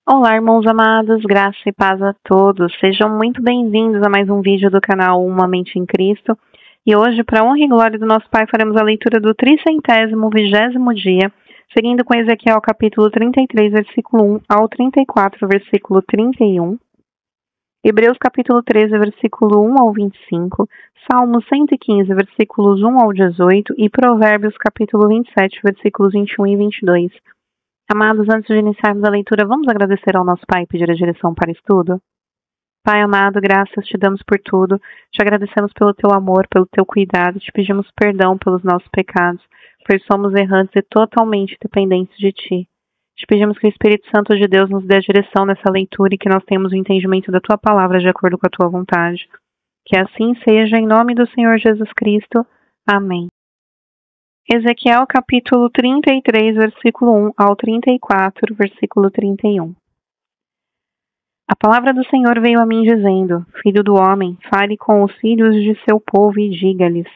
Olá, irmãos amados, graça e paz a todos. Sejam muito bem-vindos a mais um vídeo do canal Uma Mente em Cristo. E hoje, para a honra e glória do nosso Pai, faremos a leitura do 320º dia, seguindo com Ezequiel capítulo 33, versículo 1 ao 34, versículo 31. Hebreus capítulo 13, versículo 1 ao 25, Salmos 115, versículos 1 ao 18 e Provérbios capítulo 27, versículos 21 e 22. Amados, antes de iniciarmos a leitura, vamos agradecer ao nosso Pai e pedir a direção para o estudo? Pai amado, graças te damos por tudo, te agradecemos pelo teu amor, pelo teu cuidado, te pedimos perdão pelos nossos pecados, pois somos errantes e totalmente dependentes de ti. Te pedimos que o Espírito Santo de Deus nos dê a direção nessa leitura e que nós tenhamos o entendimento da tua palavra de acordo com a tua vontade. Que assim seja, em nome do Senhor Jesus Cristo. Amém. Ezequiel capítulo 33, versículo 1 ao 34, versículo 31. A palavra do Senhor veio a mim dizendo: Filho do homem, fale com os filhos de seu povo e diga-lhes: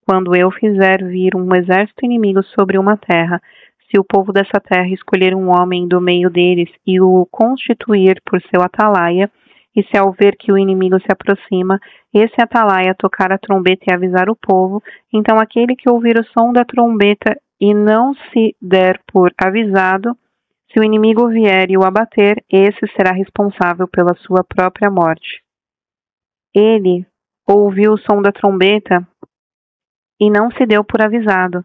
quando eu fizer vir um exército inimigo sobre uma terra, se o povo dessa terra escolher um homem do meio deles e o constituir por seu atalaia, e se ao ver que o inimigo se aproxima, esse atalaia tocar a trombeta e avisar o povo, então aquele que ouvir o som da trombeta e não se der por avisado, se o inimigo vier e o abater, esse será responsável pela sua própria morte. Ele ouviu o som da trombeta e não se deu por avisado.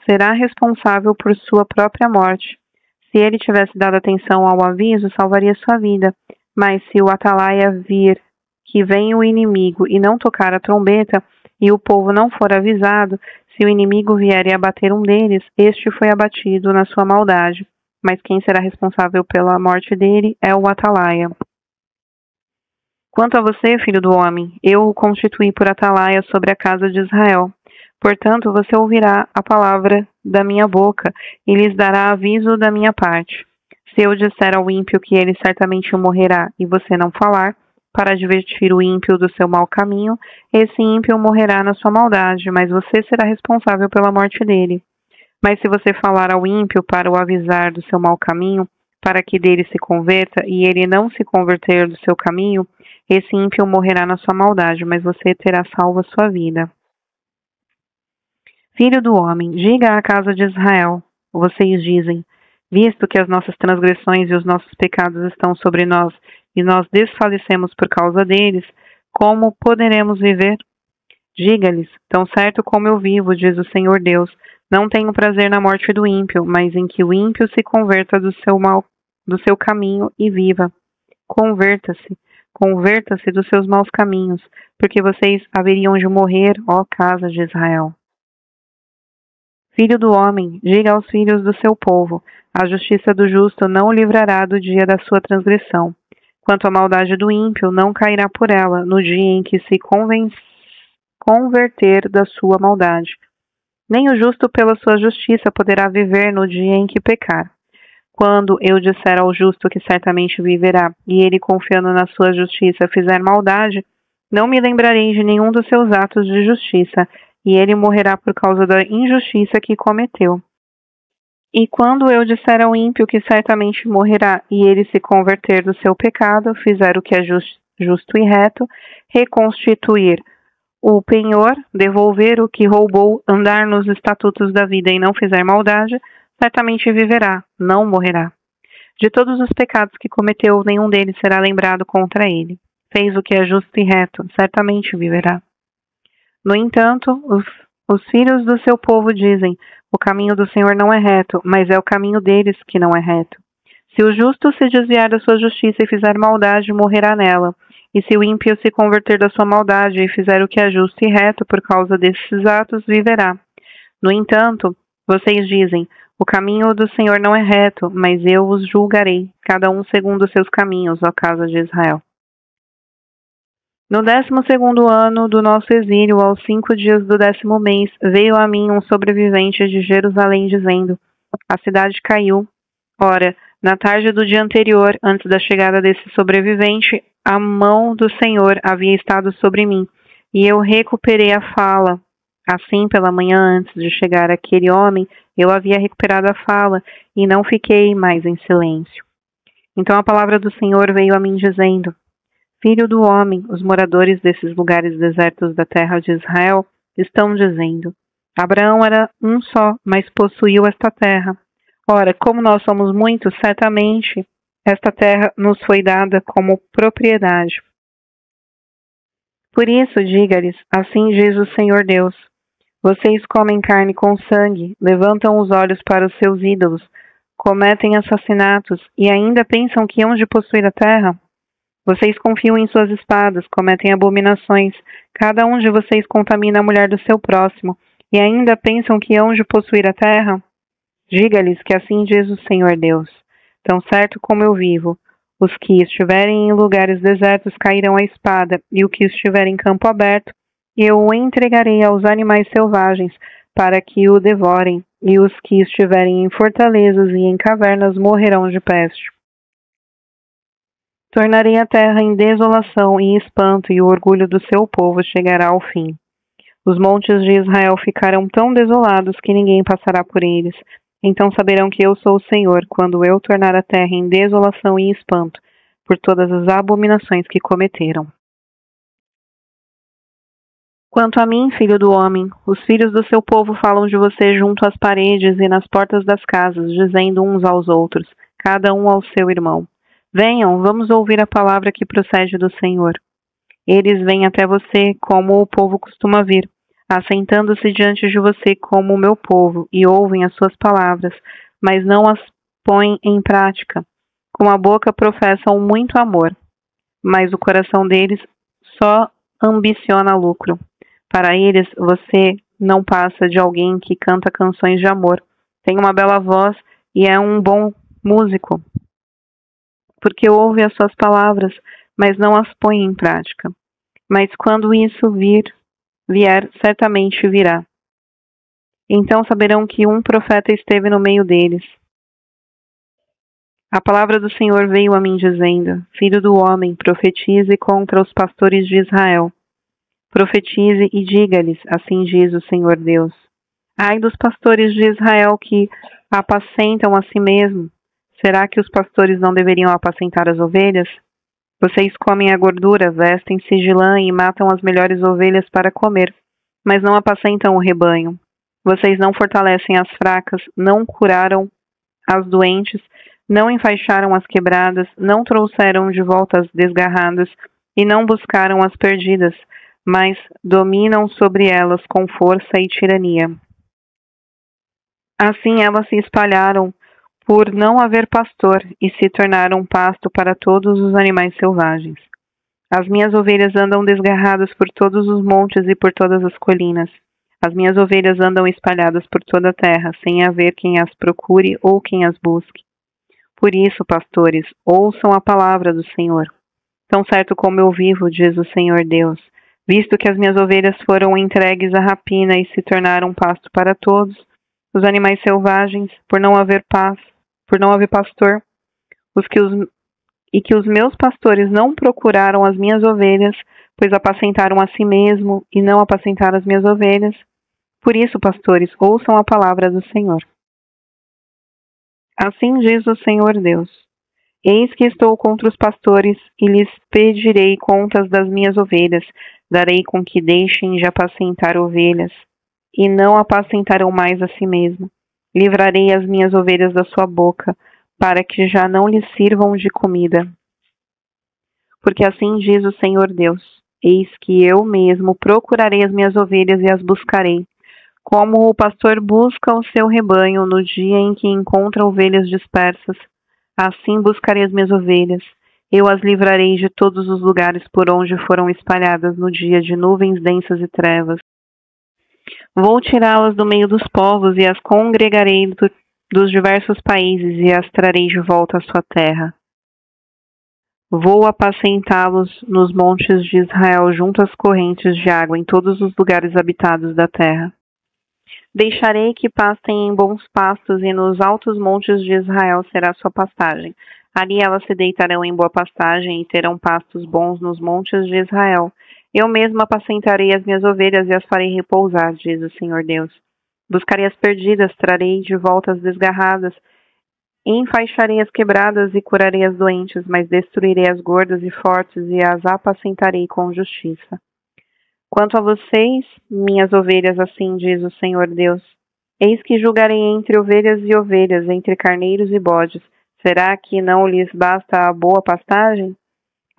Será responsável por sua própria morte. Se ele tivesse dado atenção ao aviso, salvaria sua vida. Mas se o atalaia vir que vem o inimigo e não tocar a trombeta, e o povo não for avisado, se o inimigo vier e abater um deles, este foi abatido na sua maldade. Mas quem será responsável pela morte dele é o atalaia. Quanto a você, filho do homem, eu o constituí por atalaia sobre a casa de Israel. Portanto, você ouvirá a palavra da minha boca e lhes dará aviso da minha parte. Se eu disser ao ímpio que ele certamente morrerá e você não falar, para advertir o ímpio do seu mau caminho, esse ímpio morrerá na sua maldade, mas você será responsável pela morte dele. Mas se você falar ao ímpio para o avisar do seu mau caminho, para que dele se converta e ele não se converter do seu caminho, esse ímpio morrerá na sua maldade, mas você terá salvo a sua vida. Filho do homem, diga à casa de Israel, vocês dizem, visto que as nossas transgressões e os nossos pecados estão sobre nós, e nós desfalecemos por causa deles, como poderemos viver? Diga-lhes, tão certo como eu vivo, diz o Senhor Deus, não tenho prazer na morte do ímpio, mas em que o ímpio se converta do seu caminho e viva. Converta-se dos seus maus caminhos, porque vocês haveriam de morrer, ó casa de Israel. Filho do homem, diga aos filhos do seu povo, a justiça do justo não o livrará do dia da sua transgressão. Quanto à maldade do ímpio, não cairá por ela no dia em que se converter da sua maldade. Nem o justo pela sua justiça poderá viver no dia em que pecar. Quando eu disser ao justo que certamente viverá, e ele, confiando na sua justiça, fizer maldade, não me lembrarei de nenhum dos seus atos de justiça, e ele morrerá por causa da injustiça que cometeu. E quando eu disser ao ímpio que certamente morrerá, e ele se converter do seu pecado, fizer o que é justo e reto, reconstituir o penhor, devolver o que roubou, andar nos estatutos da vida e não fizer maldade, certamente viverá, não morrerá. De todos os pecados que cometeu, nenhum deles será lembrado contra ele. Fez o que é justo e reto, certamente viverá. No entanto, os filhos do seu povo dizem, o caminho do Senhor não é reto, mas é o caminho deles que não é reto. Se o justo se desviar da sua justiça e fizer maldade, morrerá nela. E se o ímpio se converter da sua maldade e fizer o que é justo e reto por causa desses atos, viverá. No entanto, vocês dizem, o caminho do Senhor não é reto, mas eu os julgarei, cada um segundo os seus caminhos, ó casa de Israel. No 12º ano do nosso exílio, aos 5 dias do 10º mês, veio a mim um sobrevivente de Jerusalém, dizendo, a cidade caiu. Ora, na tarde do dia anterior, antes da chegada desse sobrevivente, a mão do Senhor havia estado sobre mim, e eu recuperei a fala. Assim, pela manhã, antes de chegar aquele homem, eu havia recuperado a fala e não fiquei mais em silêncio. Então a palavra do Senhor veio a mim dizendo: Filho do homem, os moradores desses lugares desertos da terra de Israel estão dizendo: Abraão era um só, mas possuiu esta terra. Ora, como nós somos muitos, certamente esta terra nos foi dada como propriedade. Por isso, diga-lhes: Assim diz o Senhor Deus: Vocês comem carne com sangue, levantam os olhos para os seus ídolos, cometem assassinatos e ainda pensam que hão de possuir a terra? Vocês confiam em suas espadas, cometem abominações, cada um de vocês contamina a mulher do seu próximo e ainda pensam que hão de possuir a terra? Diga-lhes que assim diz o Senhor Deus: Tão certo como eu vivo, os que estiverem em lugares desertos cairão à espada, e o que estiver em campo aberto, eu o entregarei aos animais selvagens, para que o devorem, e os que estiverem em fortalezas e em cavernas morrerão de peste. Tornarei a terra em desolação e espanto, e o orgulho do seu povo chegará ao fim. Os montes de Israel ficarão tão desolados que ninguém passará por eles. Então saberão que eu sou o Senhor, quando eu tornar a terra em desolação e espanto, por todas as abominações que cometeram. Quanto a mim, filho do homem, os filhos do seu povo falam de você junto às paredes e nas portas das casas, dizendo uns aos outros, cada um ao seu irmão: Venham, vamos ouvir a palavra que procede do Senhor. Eles vêm até você como o povo costuma vir, assentando-se diante de você como o meu povo, e ouvem as suas palavras, mas não as põem em prática. Com a boca professam muito amor, mas o coração deles só ambiciona lucro. Para eles, você não passa de alguém que canta canções de amor, tem uma bela voz e é um bom músico, porque ouve as suas palavras, mas não as põe em prática. Mas quando isso vier, certamente virá. Então saberão que um profeta esteve no meio deles. A palavra do Senhor veio a mim dizendo: Filho do homem, profetize contra os pastores de Israel. Profetize e diga-lhes: Assim diz o Senhor Deus. Ai dos pastores de Israel que apacentam a si mesmo. Será que os pastores não deveriam apacentar as ovelhas? Vocês comem a gordura, vestem-se de lã e matam as melhores ovelhas para comer, mas não apacentam o rebanho. Vocês não fortalecem as fracas, não curaram as doentes, não enfaixaram as quebradas, não trouxeram de volta as desgarradas e não buscaram as perdidas, mas dominam sobre elas com força e tirania. Assim elas se espalharam por não haver pastor e se tornaram pasto para todos os animais selvagens. As minhas ovelhas andam desgarradas por todos os montes e por todas as colinas. As minhas ovelhas andam espalhadas por toda a terra, sem haver quem as procure ou quem as busque. Por isso, pastores, ouçam a palavra do Senhor. Tão certo como eu vivo, diz o Senhor Deus, visto que as minhas ovelhas foram entregues à rapina e se tornaram pasto para todos, os animais selvagens, por não haver pastor, que os meus pastores não procuraram as minhas ovelhas, pois apacentaram a si mesmo e não apacentaram as minhas ovelhas. Por isso, pastores, ouçam a palavra do Senhor. Assim diz o Senhor Deus: Eis que estou contra os pastores e lhes pedirei contas das minhas ovelhas, darei com que deixem de apacentar ovelhas e não apacentarão mais a si mesmo. Livrarei as minhas ovelhas da sua boca, para que já não lhes sirvam de comida. Porque assim diz o Senhor Deus: Eis que eu mesmo procurarei as minhas ovelhas e as buscarei, como o pastor busca o seu rebanho no dia em que encontra ovelhas dispersas. Assim buscarei as minhas ovelhas. Eu as livrarei de todos os lugares por onde foram espalhadas no dia de nuvens densas e trevas. Vou tirá-las do meio dos povos e as congregarei dos diversos países e as trarei de volta à sua terra. Vou apacentá-los nos montes de Israel junto às correntes de água em todos os lugares habitados da terra. Deixarei que pastem em bons pastos e nos altos montes de Israel será sua pastagem. Ali elas se deitarão em boa pastagem e terão pastos bons nos montes de Israel. Eu mesmo apacentarei as minhas ovelhas e as farei repousar, diz o Senhor Deus. Buscarei as perdidas, trarei de volta as desgarradas, enfaixarei as quebradas e curarei as doentes, mas destruirei as gordas e fortes e as apacentarei com justiça. Quanto a vocês, minhas ovelhas, assim diz o Senhor Deus, eis que julgarei entre ovelhas e ovelhas, entre carneiros e bodes. Será que não lhes basta a boa pastagem?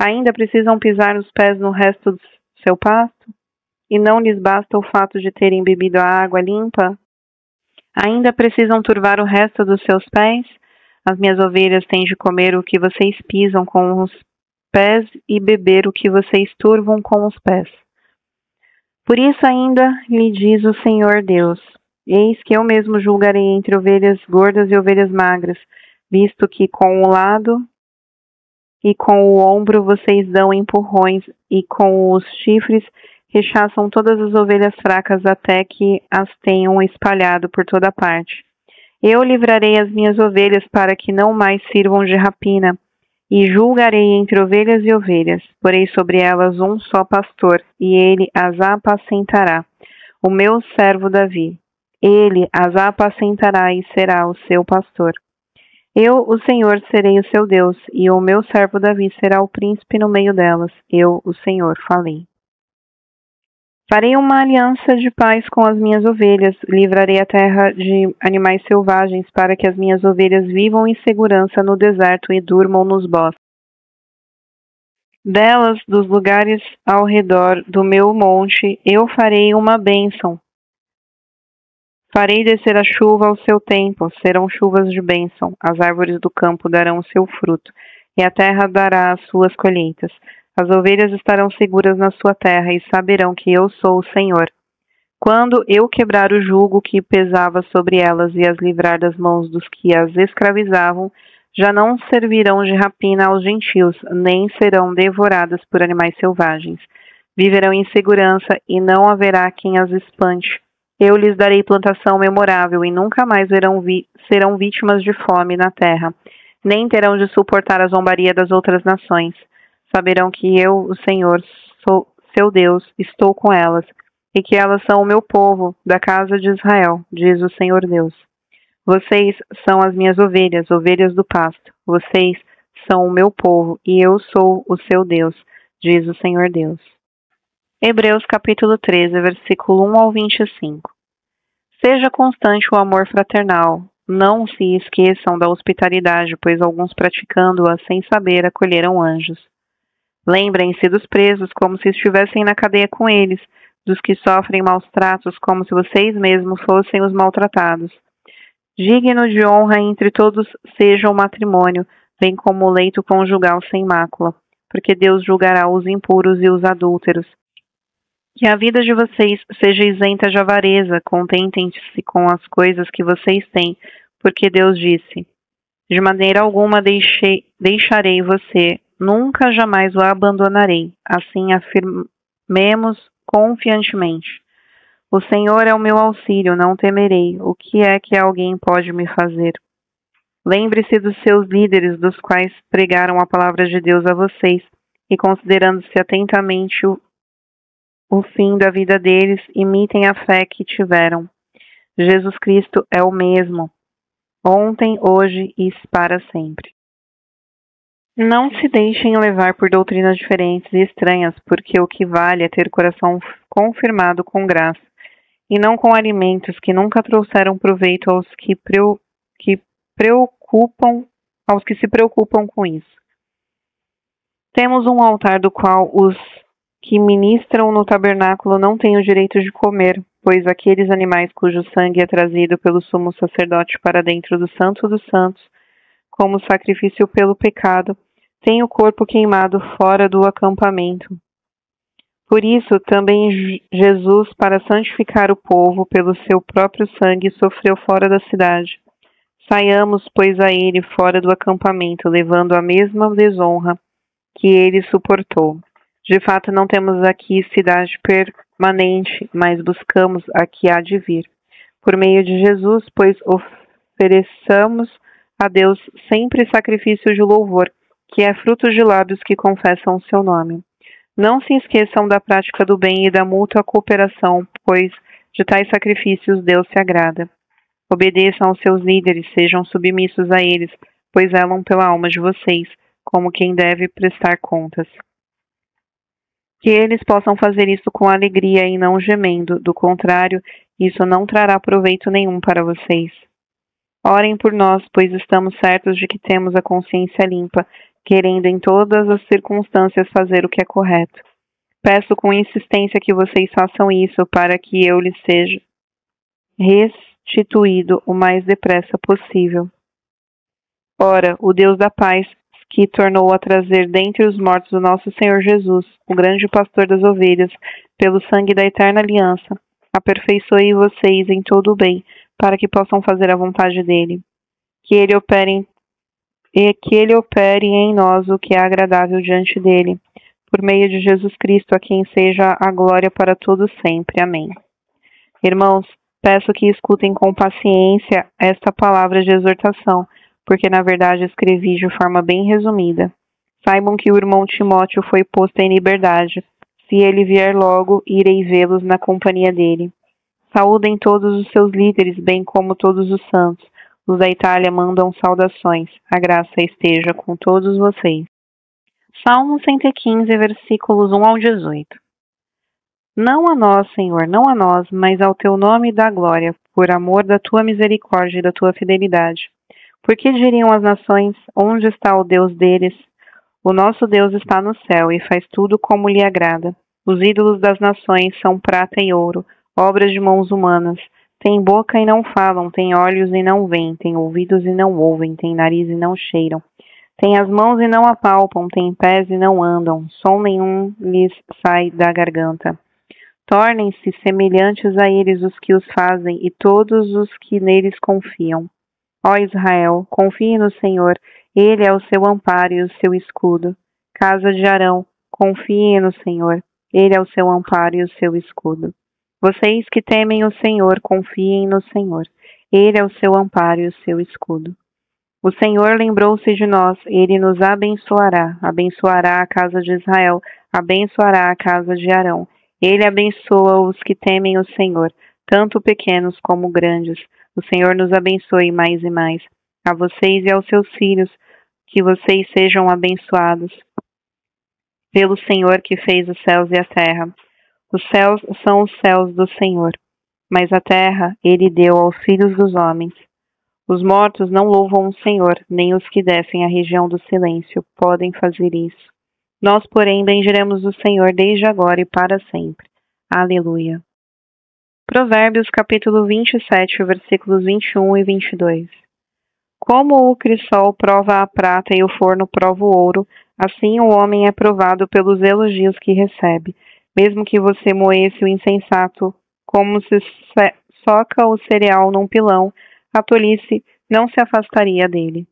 Ainda precisam pisar os pés no resto do seu pasto? E não lhes basta o fato de terem bebido a água limpa? Ainda precisam turvar o resto dos seus pés? As minhas ovelhas têm de comer o que vocês pisam com os pés e beber o que vocês turvam com os pés. Por isso ainda lhe diz o Senhor Deus, eis que eu mesmo julgarei entre ovelhas gordas e ovelhas magras, visto que com o lado e com o ombro vocês dão empurrões e com os chifres rechaçam todas as ovelhas fracas até que as tenham espalhado por toda parte. Eu livrarei as minhas ovelhas para que não mais sirvam de rapina, e julgarei entre ovelhas e ovelhas. Porei sobre elas um só pastor, e ele as apacentará, o meu servo Davi. Ele as apacentará e será o seu pastor. Eu, o Senhor, serei o seu Deus, e o meu servo Davi será o príncipe no meio delas. Eu, o Senhor, falei. Farei uma aliança de paz com as minhas ovelhas, livrarei a terra de animais selvagens, para que as minhas ovelhas vivam em segurança no deserto e durmam nos bosques. Delas, dos lugares ao redor do meu monte, eu farei uma bênção. Farei descer a chuva ao seu tempo, serão chuvas de bênção. As árvores do campo darão o seu fruto, e a terra dará as suas colheitas. As ovelhas estarão seguras na sua terra e saberão que eu sou o Senhor. Quando eu quebrar o jugo que pesava sobre elas e as livrar das mãos dos que as escravizavam, já não servirão de rapina aos gentios, nem serão devoradas por animais selvagens. Viverão em segurança e não haverá quem as espante. Eu lhes darei plantação memorável e nunca mais serão vítimas de fome na terra, nem terão de suportar a zombaria das outras nações. Saberão que eu, o Senhor, sou seu Deus, estou com elas, e que elas são o meu povo, da casa de Israel, diz o Senhor Deus. Vocês são as minhas ovelhas, ovelhas do pasto. Vocês são o meu povo, e eu sou o seu Deus, diz o Senhor Deus. Hebreus capítulo 13, versículo 1 ao 25. Seja constante o amor fraternal. Não se esqueçam da hospitalidade, pois alguns praticando-a sem saber acolheram anjos. Lembrem-se dos presos como se estivessem na cadeia com eles, dos que sofrem maus tratos como se vocês mesmos fossem os maltratados. Digno de honra entre todos seja o matrimônio, bem como o leito conjugal sem mácula, porque Deus julgará os impuros e os adúlteros. Que a vida de vocês seja isenta de avareza, contentem-se com as coisas que vocês têm, porque Deus disse, de maneira alguma deixarei você, nunca jamais o abandonarei. Assim afirmemos confiantemente. O Senhor é o meu auxílio, não temerei. O que é que alguém pode me fazer? Lembre-se dos seus líderes, dos quais pregaram a palavra de Deus a vocês, e considerando-se atentamente o fim da vida deles, imitem a fé que tiveram. Jesus Cristo é o mesmo, ontem, hoje e para sempre. Não se deixem levar por doutrinas diferentes e estranhas, porque o que vale é ter o coração confirmado com graça, e não com alimentos que nunca trouxeram proveito aos que se preocupam com isso. Temos um altar do qual os que ministram no tabernáculo não têm o direito de comer, pois aqueles animais cujo sangue é trazido pelo sumo sacerdote para dentro do Santo dos Santos, como sacrifício pelo pecado, têm o corpo queimado fora do acampamento. Por isso, também Jesus, para santificar o povo pelo seu próprio sangue, sofreu fora da cidade. Saiamos, pois, a ele fora do acampamento, levando a mesma desonra que ele suportou. De fato, não temos aqui cidade permanente, mas buscamos a que há de vir. Por meio de Jesus, pois, ofereçamos a Deus sempre sacrifício de louvor, que é fruto de lábios que confessam o seu nome. Não se esqueçam da prática do bem e da mútua cooperação, pois de tais sacrifícios Deus se agrada. Obedeçam aos seus líderes, sejam submissos a eles, pois zelam pela alma de vocês, como quem deve prestar contas. Que eles possam fazer isso com alegria e não gemendo, do contrário, isso não trará proveito nenhum para vocês. Orem por nós, pois estamos certos de que temos a consciência limpa, querendo em todas as circunstâncias fazer o que é correto. Peço com insistência que vocês façam isso para que eu lhes seja restituído o mais depressa possível. Ora, o Deus da paz, que tornou a trazer dentre os mortos o nosso Senhor Jesus, o grande pastor das ovelhas, pelo sangue da eterna aliança, aperfeiçoe vocês em todo o bem, para que possam fazer a vontade dele. Que ele opere em nós o que é agradável diante dele, por meio de Jesus Cristo, a quem seja a glória para todos sempre. Amém. Irmãos, peço que escutem com paciência esta palavra de exortação, porque na verdade escrevi de forma bem resumida. Saibam que o irmão Timóteo foi posto em liberdade. Se ele vier logo, irei vê-los na companhia dele. Saúdem todos os seus líderes, bem como todos os santos. Os da Itália mandam saudações. A graça esteja com todos vocês. Salmo 115, versículos 1 ao 18. Não a nós, Senhor, não a nós, mas ao teu nome dá glória, por amor da tua misericórdia e da tua fidelidade. Por que diriam as nações, onde está o Deus deles? O nosso Deus está no céu e faz tudo como lhe agrada. Os ídolos das nações são prata e ouro, obras de mãos humanas. Têm boca e não falam, têm olhos e não veem, têm ouvidos e não ouvem, têm nariz e não cheiram. Têm as mãos e não apalpam, têm pés e não andam, som nenhum lhes sai da garganta. Tornem-se semelhantes a eles os que os fazem e todos os que neles confiam. Ó Israel, confie no Senhor, Ele é o seu amparo e o seu escudo. Casa de Arão, confiem no Senhor, Ele é o seu amparo e o seu escudo. Vocês que temem o Senhor, confiem no Senhor, Ele é o seu amparo e o seu escudo. O Senhor lembrou-se de nós, Ele nos abençoará, abençoará a casa de Israel, abençoará a casa de Arão. Ele abençoa os que temem o Senhor, tanto pequenos como grandes. O Senhor nos abençoe mais e mais. A vocês e aos seus filhos, que vocês sejam abençoados pelo Senhor que fez os céus e a terra. Os céus são os céus do Senhor, mas a terra Ele deu aos filhos dos homens. Os mortos não louvam o Senhor, nem os que descem à região do silêncio podem fazer isso. Nós, porém, bendiremos o Senhor desde agora e para sempre. Aleluia. Provérbios capítulo 27, versículos 21 e 22. Como o crisol prova a prata e o forno prova o ouro, assim o homem é provado pelos elogios que recebe. Mesmo que você moesse o insensato, como se soca o cereal num pilão, a tolice não se afastaria dele.